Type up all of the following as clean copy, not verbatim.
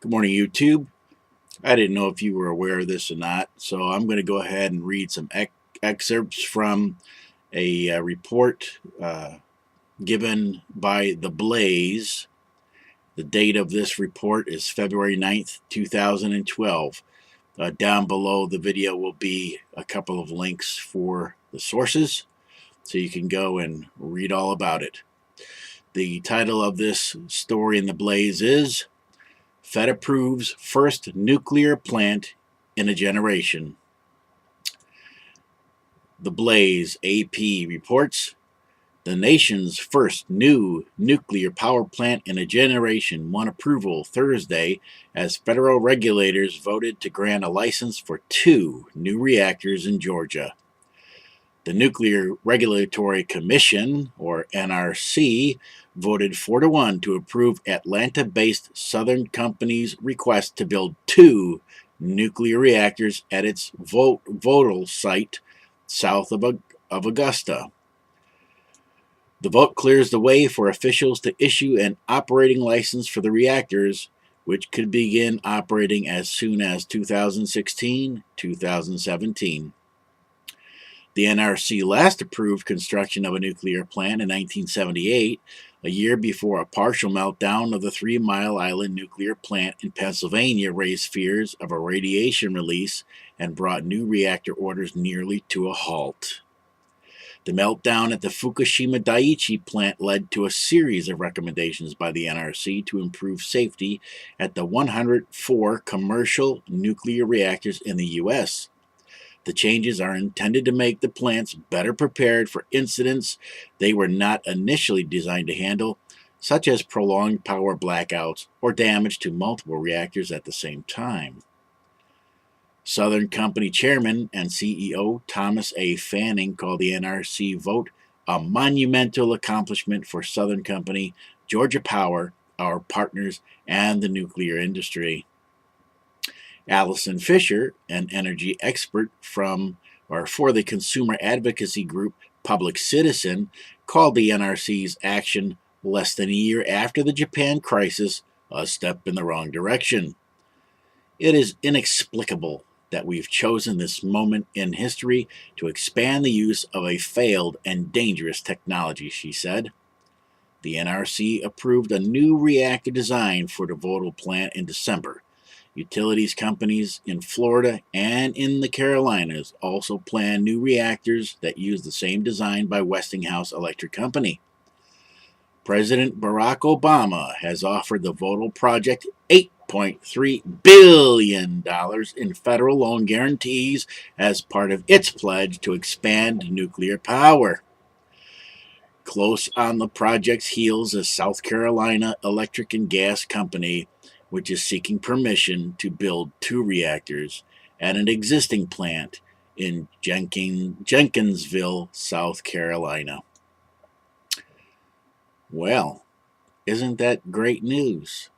Good morning, YouTube. I didn't know if you were aware of this or not, so I'm going to go ahead and read some excerpts from a report given by The Blaze. The date of this report is February 9th, 2012. Down below the video will be a couple of links for the sources, so you can go and read all about it. The title of this story in The Blaze is FED approves first nuclear plant in a generation. The Blaze AP reports the nation's first new nuclear power plant in a generation won approval Thursday as federal regulators voted to grant a license for 2 new reactors in Georgia. The Nuclear Regulatory Commission, or NRC, voted 4-1 to approve Atlanta-based Southern Company's request to build 2 nuclear reactors at its Vogtle site south of Augusta. The vote clears the way for officials to issue an operating license for the reactors, which could begin operating as soon as 2016-2017. The NRC last approved construction of a nuclear plant in 1978, a year before a partial meltdown of the 3 Mile Island nuclear plant in Pennsylvania raised fears of a radiation release and brought new reactor orders nearly to a halt. The meltdown at the Fukushima Dai-ichi plant led to a series of recommendations by the NRC to improve safety at the 104 commercial nuclear reactors in the U.S. The changes are intended to make the plants better prepared for incidents they were not initially designed to handle, such as prolonged power blackouts or damage to multiple reactors at the same time. Southern Company Chairman and CEO Thomas A. Fanning called the NRC vote a monumental accomplishment for Southern Company, Georgia Power, our partners, and the nuclear industry. Allison Fisher, an energy expert for the consumer advocacy group Public Citizen, called the NRC's action less than a year after the Japan crisis a step in the wrong direction. It is inexplicable that we've chosen this moment in history to expand the use of a failed and dangerous technology, she said. The NRC approved a new reactor design for the Vogtle plant in December. Utilities companies in Florida and in the Carolinas also plan new reactors that use the same design by Westinghouse Electric Company. President Barack Obama has offered the Vogtle project $8.3 billion in federal loan guarantees as part of its pledge to expand nuclear power. Close on the project's heels is South Carolina Electric and Gas Company, which is seeking permission to build 2 reactors at an existing plant in Jenkinsville, South Carolina. Well, isn't that great news?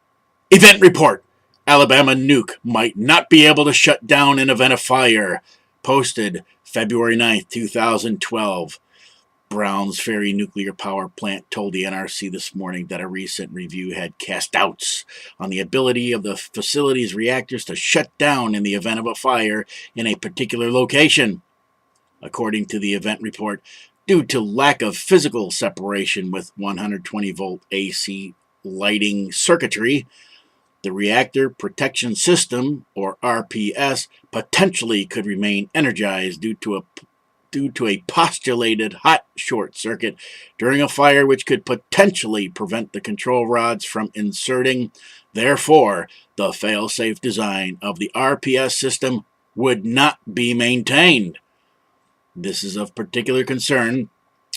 Event report! Alabama nuke might not be able to shut down in event of fire. Posted February 9th, 2012. Browns Ferry nuclear power plant told the NRC this morning that a recent review had cast doubts on the ability of the facility's reactors to shut down in the event of a fire in a particular location. According to the event report, due to lack of physical separation with 120-volt AC lighting circuitry, the Reactor Protection System, or RPS, potentially could remain energized due to a postulated hot short circuit during a fire, which could potentially prevent the control rods from inserting. Therefore, the fail-safe design of the RPS system would not be maintained. This is of particular concern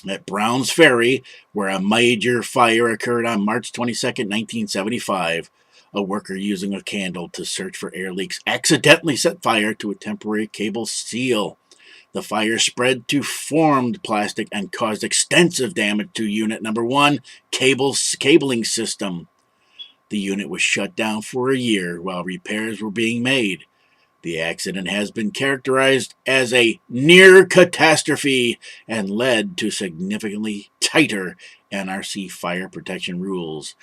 at Browns Ferry, where a major fire occurred on March 22, 1975. A worker using a candle to search for air leaks accidentally set fire to a temporary cable seal. The fire spread to formed plastic and caused extensive damage to Unit Number 1 cabling system. The unit was shut down for a year while repairs were being made. The accident has been characterized as a near catastrophe and led to significantly tighter NRC fire protection rules.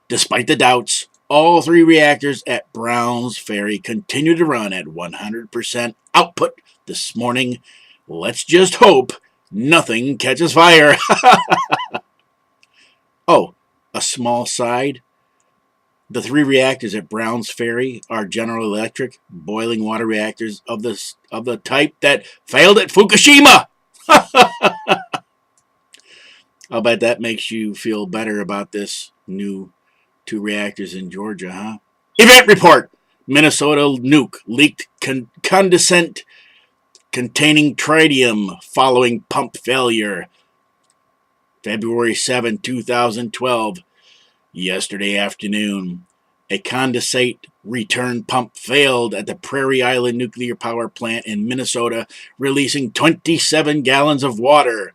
Despite the doubts, all 3 reactors at Browns Ferry continue to run at 100% output this morning. Let's just hope nothing catches fire. Oh, a small side. The 3 reactors at Browns Ferry are General Electric boiling water reactors of the type that failed at Fukushima. I'll bet that makes you feel better about this new 2 reactors in Georgia, huh? Event report. Minnesota nuke leaked condensate containing tritium following pump failure. February 7, 2012. Yesterday afternoon, a condensate return pump failed at the Prairie Island nuclear power plant in Minnesota, releasing 27 gallons of water.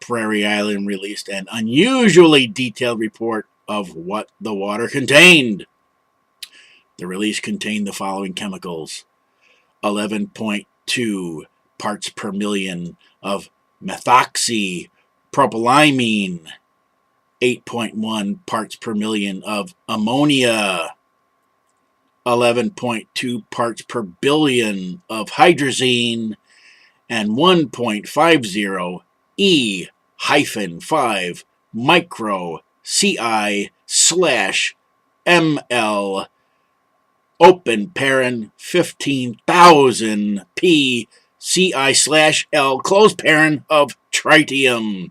Prairie Island released an unusually detailed report of what the water contained. The release contained the following chemicals: 11.2 parts per million of methoxypropylamine, 8.1 parts per million of ammonia, 11.2 parts per billion of hydrazine, and 1.50 E-5 micro CI/ml open paren 15,000 P CI/L close paren of tritium.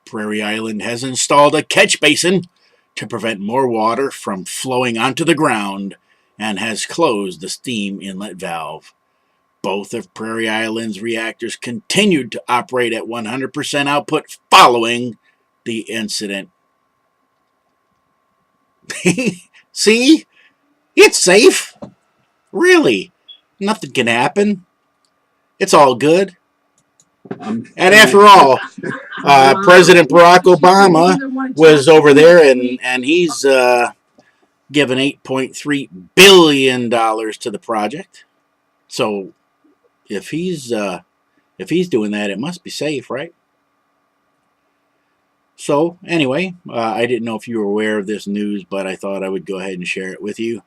Prairie Island has installed a catch basin to prevent more water from flowing onto the ground and has closed the steam inlet valve. Both of Prairie Island's reactors continued to operate at 100% output following the incident. See? It's safe. Really. Nothing can happen. It's all good. And after all, President Barack Obama was over there, and he's given $8.3 billion to the project. So if he's doing that, it must be safe, right? So anyway, I didn't know if you were aware of this news, but I thought I would go ahead and share it with you.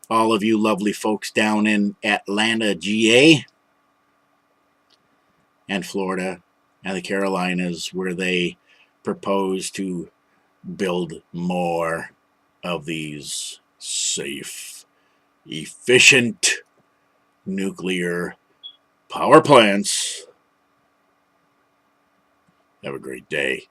All of you lovely folks down in Atlanta, GA, and Florida, and the Carolinas, where they propose to build more of these safe, efficient nuclear power plants. Have a great day.